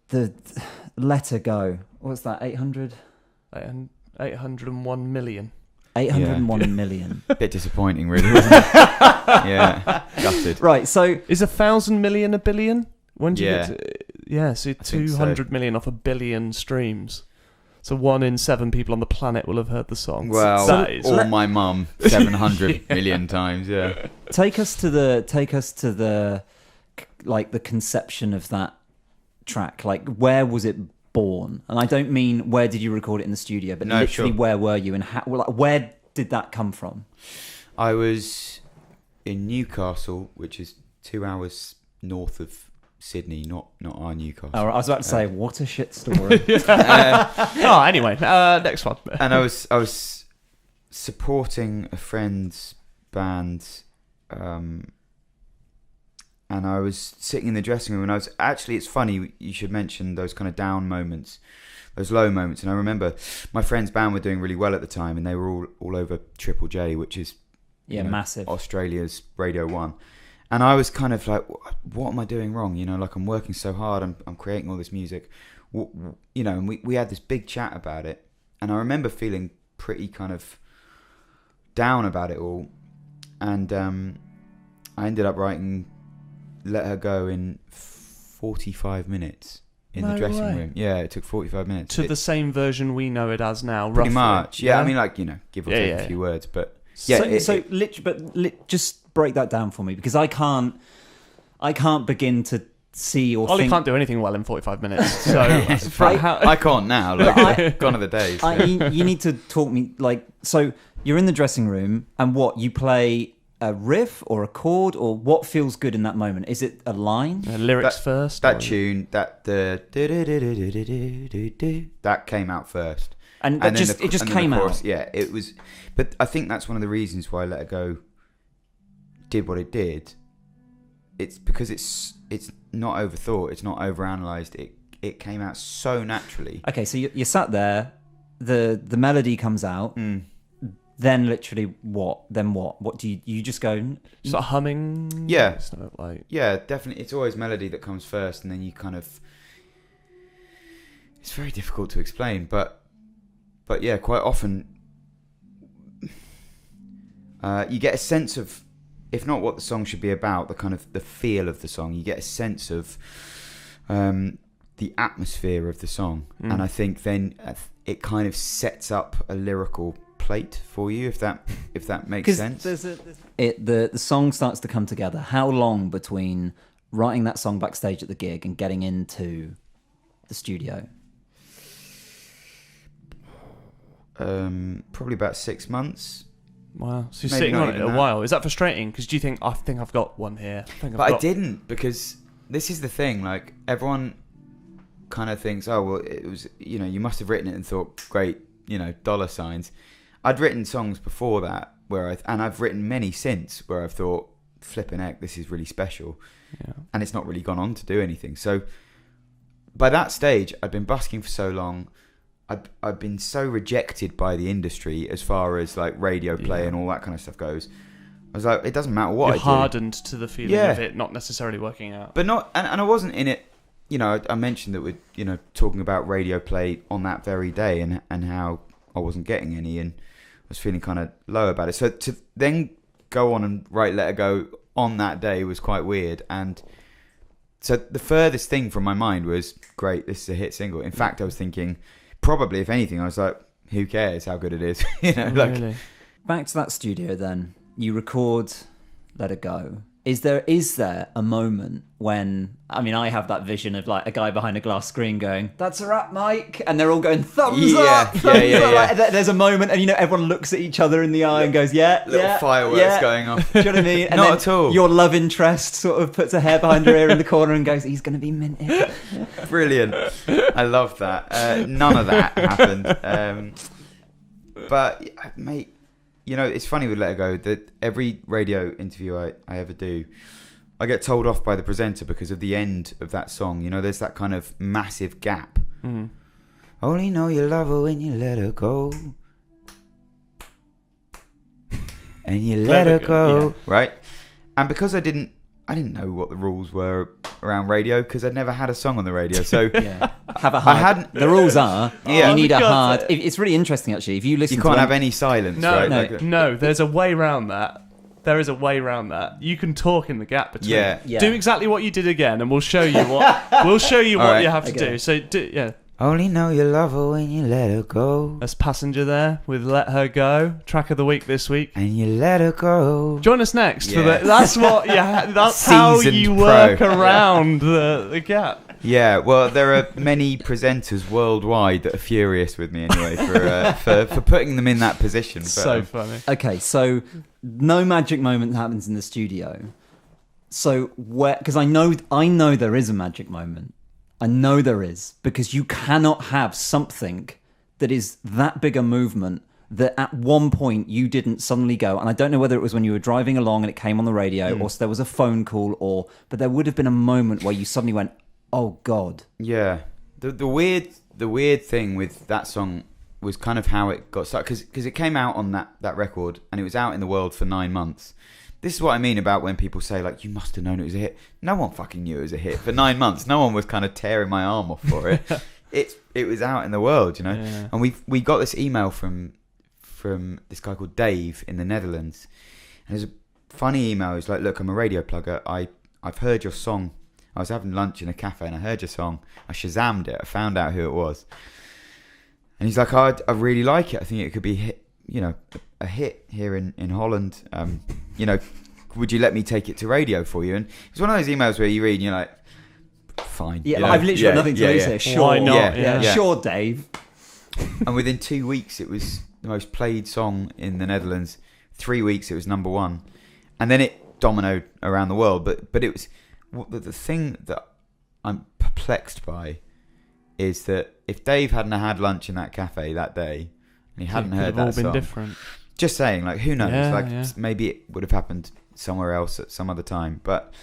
the Let Her Go. What's that? 800? 801 million. 801 million. Bit disappointing, really, wasn't it? Yeah, gutted. Right, so... Is 1,000 million a billion? When do you Yeah. get to... Yeah, so 200 million off a billion streams. So 1 in 7 people on the planet will have heard the song. Well, that is... or my mum 700 million times, yeah. Take us to the like the conception of that track. Like, where was it born? And I don't mean where did you record it in the studio, but literally where were you and how, where did that come from? I was in Newcastle, which is 2 hours north of Sydney, not our Newcastle. Oh, I was about to say, what a shit story. Anyway, next one. And I was supporting a friend's band, and I was sitting in the dressing room, and I was actually, it's funny you should mention those kind of down moments, those low moments. And I remember my friend's band were doing really well at the time, and they were all over Triple J, which is massive, Australia's Radio 1. And I was kind of like, what am I doing wrong? You know, like, I'm working so hard, I'm creating all this music, you know. And we had this big chat about it, and I remember feeling pretty kind of down about it all. And I ended up writing Let Her Go in 45 minutes in the dressing room. Yeah, it took 45 minutes. To the same version we know it as now, pretty roughly. Much. Yeah, I mean, like, you know, give or take a few words, but yeah. Just break that down for me, because I can't begin to see or Ollie think... can't do anything well in 45 minutes. So I can't now. Like, gone are the days. You need to talk me, like, so you're in the dressing room, and what, you play a riff or a chord, or what feels good in that moment? Is it a line? Lyrics first? That tune, that came out first. And it just came out. Yeah, it was. But I think that's one of the reasons why Let Her Go did what it did. It's because it's not overthought, it's not overanalyzed. It came out so naturally. Okay, so you sat there, the melody comes out. Then literally what? Then what? What do you just go... Start humming? Yeah. It's not like... Yeah, definitely. It's always melody that comes first, and then you kind of... It's very difficult to explain, but yeah, quite often you get a sense of, if not what the song should be about, the kind of the feel of the song. You get a sense of the atmosphere of the song, and I think then it kind of sets up a lyrical plate for you, if that makes sense. The song starts to come together. How long between writing that song backstage at the gig and getting into the studio? Probably about 6 months. Wow. So you're sitting on it a while. Is that frustrating? Because do you think, I think I've got one here? I didn't, because this is the thing. Like, everyone kind of thinks, oh, well, it was, you know, you must have written it and thought, great, you know, dollar signs. I'd written songs before that and I've written many since where I've thought, flipping heck, this is really special. Yeah. And it's not really gone on to do anything. So by that stage, I'd been busking for so long. I'd been so rejected by the industry as far as like radio play and all that kind of stuff goes. I was like, it doesn't matter what I do. You're hardened to the feeling of it not necessarily working out. But not, and I wasn't in it. You know, I mentioned that we're, you know, talking about radio play on that very day and how I wasn't getting any, and I was feeling kind of low about it. So to then go on and write Let Her Go on that day was quite weird. And so the furthest thing from my mind was, great, this is a hit single. In fact, I was thinking, probably, if anything, I was like, who cares how good it is? You know, like. Really? Back to that studio then. You record Let Her Go. Is there a moment when, I mean, I have that vision of like a guy behind a glass screen going, "That's a wrap, Mike," and they're all going, thumbs up, thumbs up. Yeah. Like, there's a moment, and you know, everyone looks at each other in the eye and goes, little fireworks going off. Do you know what I mean? And not at all. Your love interest sort of puts a hair behind her ear in the corner and goes, "He's going to be minted." Brilliant. I love that. None of that happened. But mate, you know, it's funny with Let Her Go that every radio interview I ever do, I get told off by the presenter because of the end of that song. You know, there's that kind of massive gap. Mm-hmm. Only know you love her when you let her go. And you let her go. Yeah. Right? And because I didn't I didn't know what the rules were around radio because I'd never had a song on the radio. So have a hard. The rules are you need a hard. It's really interesting actually. If you listen, you can't have any silence. No, right? no. There's a way around that. There is a way around that. You can talk in the gap between. Yeah. Do exactly what you did again, and we'll show you what what you have to do. So Only know you love her when you let her go. That's Passenger there with Let Her Go, track of the week this week. And you let her go. Join us next for that's what. Yeah, that's how you work around the gap. Yeah, well, there are many presenters worldwide that are furious with me anyway for putting them in that position. But, so funny. Okay, so no magic moment happens in the studio. So because I know there is a magic moment. I know there is, because you cannot have something that is that big a movement that at one point you didn't suddenly go, and I don't know whether it was when you were driving along and it came on the radio, or there was a phone call, but there would have been a moment where you suddenly went, oh God. Yeah. The weird thing with that song was kind of how it got started, because it came out on that record and it was out in the world for 9 months. This is what I mean about when people say, like, you must have known it was a hit. No one fucking knew it was a hit. For 9 months, no one was kind of tearing my arm off for it. It was out in the world, you know. Yeah. And we got this email from this guy called Dave in the Netherlands. And it's a funny email. He's like, look, I'm a radio plugger. I've heard your song. I was having lunch in a cafe and I heard your song. I Shazammed it. I found out who it was. And he's like, I really like it. I think it could be a hit here in Holland. Would you let me take it to radio for you? And it's one of those emails where you read and you're like, fine. Yeah, I've literally got nothing to lose here. Sure. Why not? Yeah. Sure, Dave. And within 2 weeks, it was the most played song in the Netherlands. 3 weeks, it was number one. And then it dominoed around the world. But it was... The thing that I'm perplexed by is that if Dave hadn't had lunch in that cafe that day and he hadn't heard that song... It would have all been different. Just saying, like, who knows? Maybe it would have happened somewhere else at some other time. But